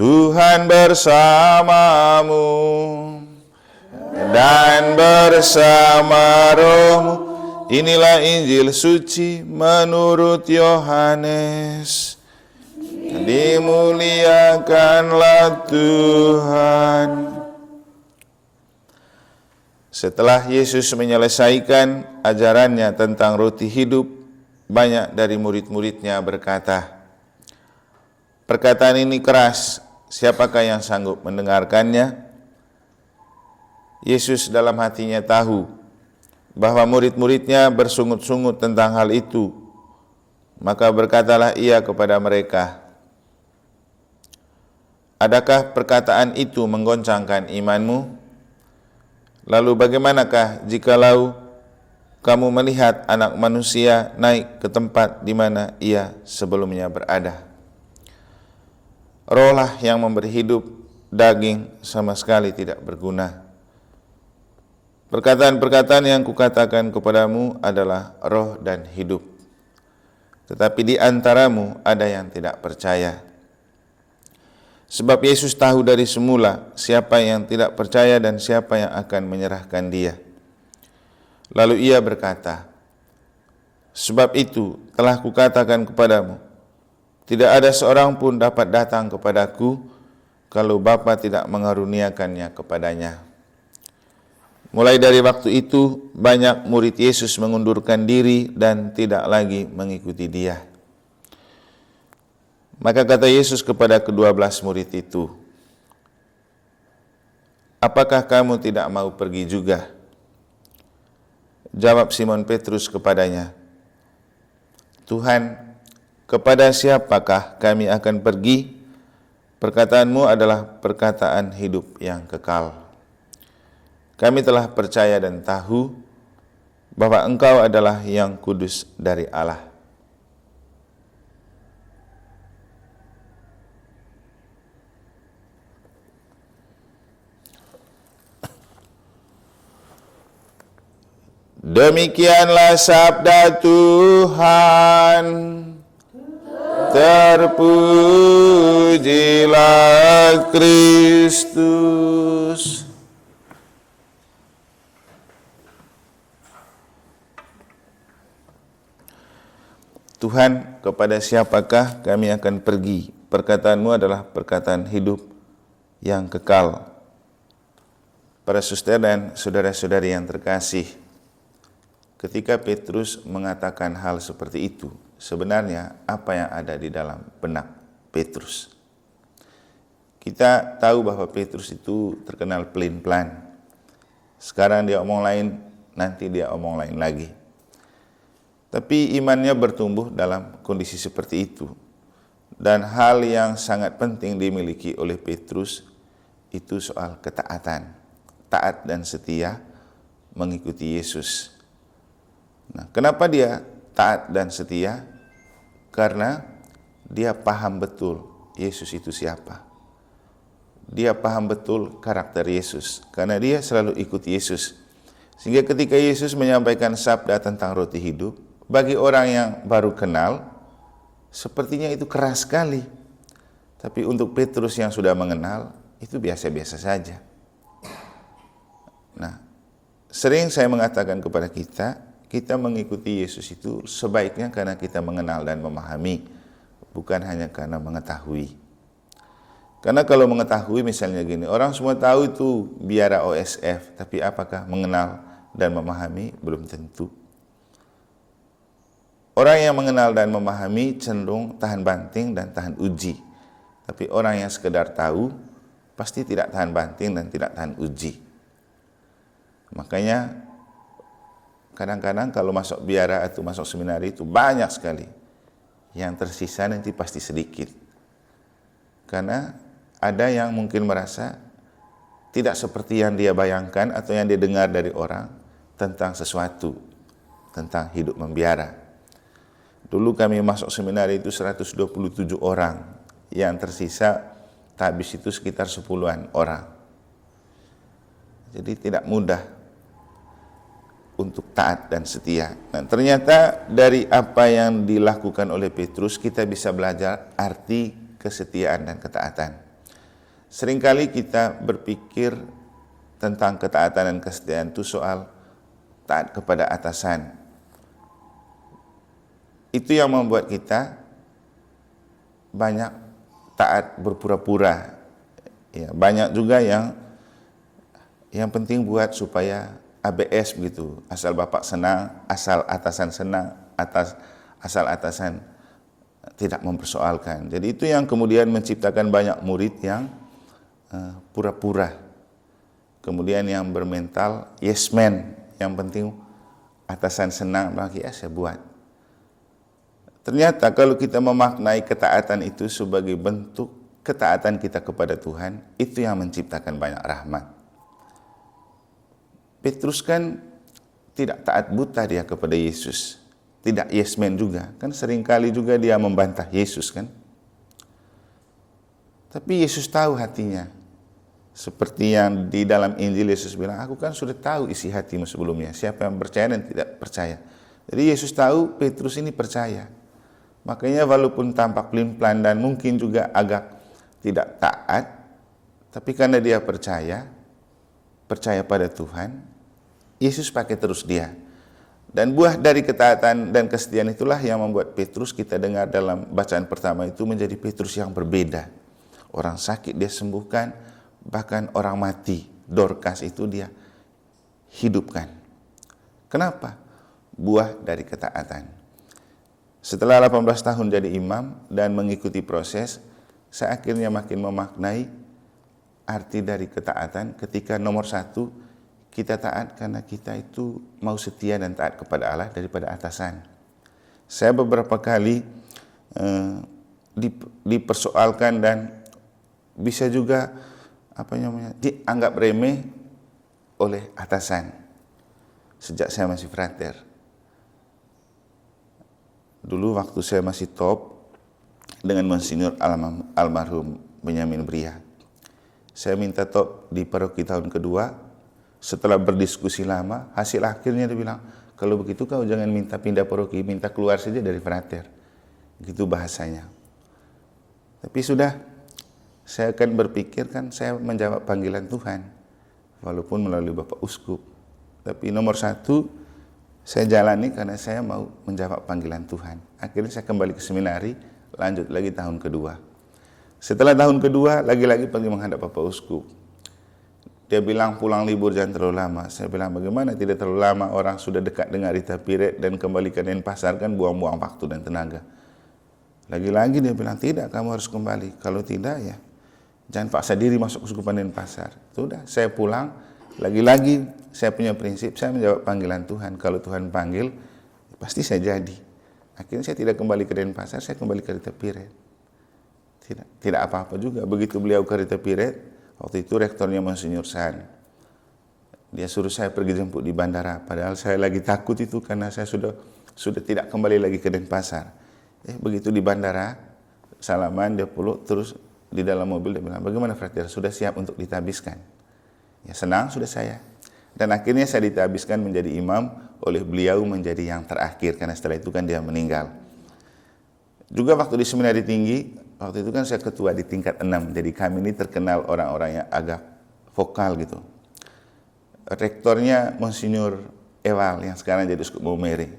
Tuhan bersamamu dan bersama rohmu. Inilah Injil suci menurut Yohanes. Dimuliakanlah Tuhan. Setelah Yesus menyelesaikan ajarannya tentang roti hidup, banyak dari murid-muridnya berkata, "Perkataan ini keras, siapakah yang sanggup mendengarkannya?" Yesus dalam hatinya tahu bahwa murid-muridnya bersungut-sungut tentang hal itu. Maka berkatalah ia kepada mereka, "Adakah perkataan itu menggoncangkan imanmu? Lalu bagaimanakah jikalau kamu melihat Anak Manusia naik ke tempat di mana ia sebelumnya berada? Rohlah yang memberi hidup, daging sama sekali tidak berguna. Perkataan-perkataan yang kukatakan kepadamu adalah roh dan hidup. Tetapi di antaramu ada yang tidak percaya." Sebab Yesus tahu dari semula siapa yang tidak percaya dan siapa yang akan menyerahkan dia. Lalu ia berkata, "Sebab itu telah kukatakan kepadamu, tidak ada seorang pun dapat datang kepadaku kalau Bapa tidak mengaruniakannya kepadanya." Mulai dari waktu itu, banyak murid Yesus mengundurkan diri dan tidak lagi mengikuti dia. Maka kata Yesus kepada ke-12 murid itu, "Apakah kamu tidak mau pergi juga?" Jawab Simon Petrus kepadanya, "Tuhan, kepada siapakah kami akan pergi? Perkataanmu adalah perkataan hidup yang kekal. Kami telah percaya dan tahu bahwa Engkau adalah yang kudus dari Allah." Demikianlah sabda Tuhan. Terpujilah Kristus. Tuhan, kepada siapakah kami akan pergi? Perkataanmu adalah perkataan hidup yang kekal. Para suster dan saudara-saudari yang terkasih, ketika Petrus mengatakan hal seperti itu, sebenarnya apa yang ada di dalam benak Petrus? Kita tahu bahwa Petrus itu terkenal pelin-pelan. Sekarang dia omong lain, nanti dia omong lain lagi. Tapi imannya bertumbuh dalam kondisi seperti itu. Dan hal yang sangat penting dimiliki oleh Petrus itu soal ketaatan. Taat dan setia mengikuti Yesus. Nah, kenapa dia taat dan setia? Karena dia paham betul Yesus itu siapa. Dia paham betul karakter Yesus, karena dia selalu ikut Yesus. Sehingga ketika Yesus menyampaikan sabda tentang roti hidup, bagi orang yang baru kenal, sepertinya itu keras sekali. Tapi untuk Petrus yang sudah mengenal, itu biasa-biasa saja. Nah, sering saya mengatakan kepada kita mengikuti Yesus itu sebaiknya karena kita mengenal dan memahami, bukan hanya karena mengetahui. Karena kalau mengetahui misalnya gini, orang semua tahu itu biara OSF, tapi apakah mengenal dan memahami? Belum tentu. Orang yang mengenal dan memahami cenderung tahan banting dan tahan uji. Tapi orang yang sekedar tahu, pasti tidak tahan banting dan tidak tahan uji. Makanya kadang-kadang kalau masuk biara atau masuk seminari itu banyak sekali. Yang tersisa nanti pasti sedikit. Karena ada yang mungkin merasa tidak seperti yang dia bayangkan atau yang dia dengar dari orang tentang sesuatu, tentang hidup membiara. Dulu kami masuk seminari itu 127 orang, yang tersisa habis itu sekitar 10-an orang. Jadi tidak mudah untuk taat dan setia. Nah, ternyata dari apa yang dilakukan oleh Petrus kita bisa belajar arti kesetiaan dan ketaatan. Seringkali kita berpikir tentang ketaatan dan kesetiaan itu soal taat kepada atasan. Itu yang membuat kita banyak taat berpura-pura. Ya, banyak juga yang penting buat supaya ABS begitu. Asal bapak senang, asal atasan senang, asal atasan tidak mempersoalkan. Jadi itu yang kemudian menciptakan banyak murid yang pura-pura. Kemudian yang bermental yes man, yang penting atasan senang, lagi saya buat. Ternyata kalau kita memaknai ketaatan itu sebagai bentuk ketaatan kita kepada Tuhan, itu yang menciptakan banyak rahmat. Petrus kan tidak taat buta dia kepada Yesus, tidak yes man juga, kan seringkali juga dia membantah Yesus kan. Tapi Yesus tahu hatinya, seperti yang di dalam Injil Yesus bilang, aku kan sudah tahu isi hatimu sebelumnya, siapa yang percaya dan tidak percaya. Jadi Yesus tahu Petrus ini percaya. Makanya walaupun tampak pelin-pelan dan mungkin juga agak tidak taat, tapi karena dia percaya pada Tuhan, Yesus pakai terus dia. Dan buah dari ketaatan dan kesetiaan itulah yang membuat Petrus, kita dengar dalam bacaan pertama itu, menjadi Petrus yang berbeda. Orang sakit dia sembuhkan, bahkan orang mati, Dorcas itu dia hidupkan. Kenapa? Buah dari ketaatan. Setelah 18 tahun jadi imam dan mengikuti proses, saya akhirnya makin memaknai arti dari ketaatan ketika nomor satu, kita taat karena kita itu mau setia dan taat kepada Allah daripada atasan. Saya beberapa kali dipersoalkan dan bisa juga dianggap remeh oleh atasan sejak saya masih frater. Dulu waktu saya masih top dengan Monsinyur almarhum Benyamin Bria, saya minta top di paroki tahun kedua. Setelah berdiskusi lama, hasil akhirnya dia bilang, kalau begitu kau jangan minta pindah paroki, minta keluar saja dari frater. Gitu bahasanya. Tapi sudah, saya akan berpikir kan saya menjawab panggilan Tuhan, walaupun melalui Bapak Uskup. Tapi nomor satu, saya jalani karena saya mau menjawab panggilan Tuhan. Akhirnya saya kembali ke seminari, lanjut lagi tahun kedua. Setelah tahun kedua, lagi-lagi pergi menghadap Bapak Uskup. Dia bilang pulang libur jangan terlalu lama. Saya bilang bagaimana tidak terlalu lama, orang sudah dekat dengan Rita Piret dan kembali ke Denpasar kan buang-buang waktu dan tenaga. Lagi-lagi dia bilang tidak, kamu harus kembali. Kalau tidak ya jangan paksa diri masuk Uskupan Denpasar. Sudah, saya pulang. Lagi-lagi saya punya prinsip, saya menjawab panggilan Tuhan. Kalau Tuhan panggil, pasti saya jadi. Akhirnya saya tidak kembali ke Denpasar, saya kembali ke Rita Piret. Tidak apa-apa juga. Begitu beliau ke Rita Piret, waktu itu rektornya Monsinyur San. Dia suruh saya pergi jemput di bandara. Padahal saya lagi takut itu karena saya sudah tidak kembali lagi ke Denpasar. Begitu di bandara, salaman, dia peluk, terus di dalam mobil dia bilang, bagaimana frater, sudah siap untuk ditabiskan? Ya senang sudah saya. Dan akhirnya saya ditabiskan menjadi imam oleh beliau menjadi yang terakhir. Karena setelah itu kan dia meninggal. Juga waktu di seminari tinggi, waktu itu kan saya ketua di tingkat 6, jadi kami ini terkenal orang-orang yang agak vokal gitu. Rektornya Monsinyur Ewal yang sekarang jadi Uskup Maumere.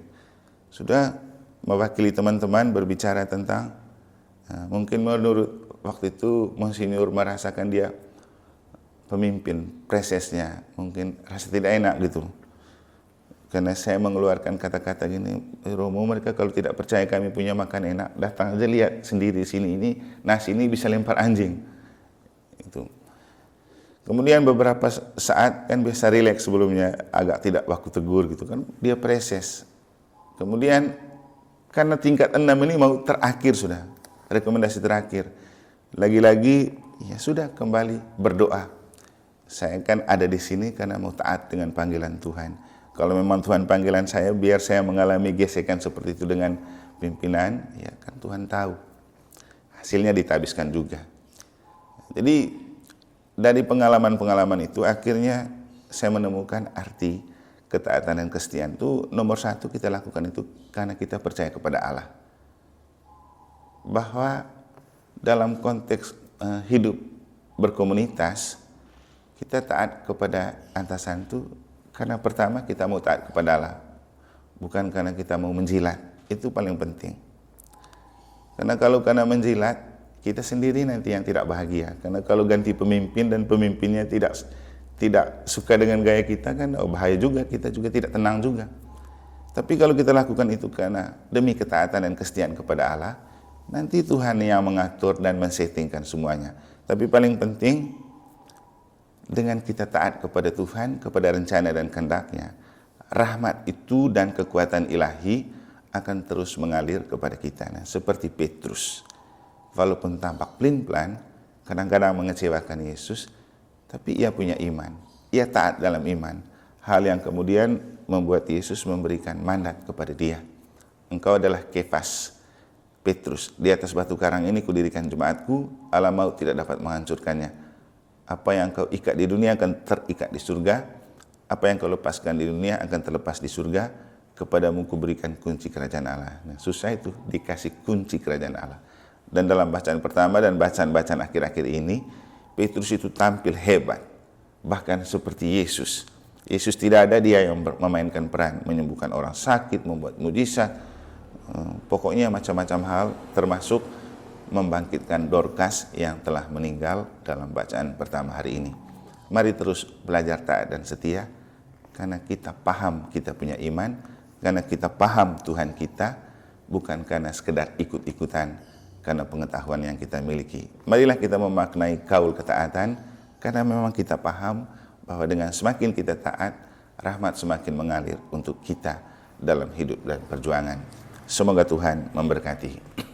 Sudah mewakili teman-teman berbicara tentang, mungkin menurut waktu itu Monsinyur merasakan dia pemimpin, presesnya, mungkin rasa tidak enak gitu. Karena saya mengeluarkan kata-kata gini, Romo, mereka kalau tidak percaya kami punya makan enak, datang aja lihat sendiri sini, ini nasi ini bisa lempar anjing. Itu. Kemudian beberapa saat kan biasa rileks sebelumnya, agak tidak baku tegur gitu kan, dia preses. Kemudian karena tingkat 6 ini mau terakhir sudah, rekomendasi terakhir. Lagi-lagi ya sudah kembali berdoa. Saya kan ada di sini karena mau taat dengan panggilan Tuhan. Kalau memang Tuhan panggilan saya, biar saya mengalami gesekan seperti itu dengan pimpinan, ya kan Tuhan tahu. Hasilnya ditabiskan juga. Jadi dari pengalaman-pengalaman itu akhirnya saya menemukan arti ketaatan dan kesetiaan itu nomor satu kita lakukan itu karena kita percaya kepada Allah. Bahwa dalam konteks hidup berkomunitas, kita taat kepada atasan itu karena pertama kita mau taat kepada Allah, bukan karena kita mau menjilat. Itu paling penting. Karena kalau karena menjilat, kita sendiri nanti yang tidak bahagia. Karena kalau ganti pemimpin dan pemimpinnya tidak suka dengan gaya kita, kan bahaya juga, kita juga tidak tenang juga. Tapi kalau kita lakukan itu karena demi ketaatan dan kesetiaan kepada Allah, nanti Tuhan yang mengatur dan men-settingkan semuanya. Tapi paling penting, dengan kita taat kepada Tuhan, kepada rencana dan kehendak-Nya, rahmat itu dan kekuatan ilahi akan terus mengalir kepada kita. Nah, seperti Petrus, walaupun tampak pelin-pelan, kadang-kadang mengecewakan Yesus, tapi ia punya iman, ia taat dalam iman. Hal yang kemudian membuat Yesus memberikan mandat kepada dia. Engkau adalah Kefas, Petrus, di atas batu karang ini kudirikan jemaatku, alam maut tidak dapat menghancurkannya. Apa yang kau ikat di dunia akan terikat di surga, apa yang kau lepaskan di dunia akan terlepas di surga, kepadamu kuberikan kunci kerajaan Allah. Nah, susah itu dikasih kunci kerajaan Allah. Dan dalam bacaan pertama dan bacaan-bacaan akhir-akhir ini, Petrus itu tampil hebat, bahkan seperti Yesus. Yesus tidak ada dia yang memainkan peran, menyembuhkan orang sakit, membuat mujizat, pokoknya macam-macam hal, termasuk membangkitkan Dorcas yang telah meninggal dalam bacaan pertama hari ini. Mari terus belajar taat dan setia, karena kita paham kita punya iman, karena kita paham Tuhan kita, bukan karena sekedar ikut-ikutan, karena pengetahuan yang kita miliki. Marilah kita memaknai kaul ketaatan, karena memang kita paham bahwa dengan semakin kita taat, rahmat semakin mengalir untuk kita dalam hidup dan perjuangan. Semoga Tuhan memberkati.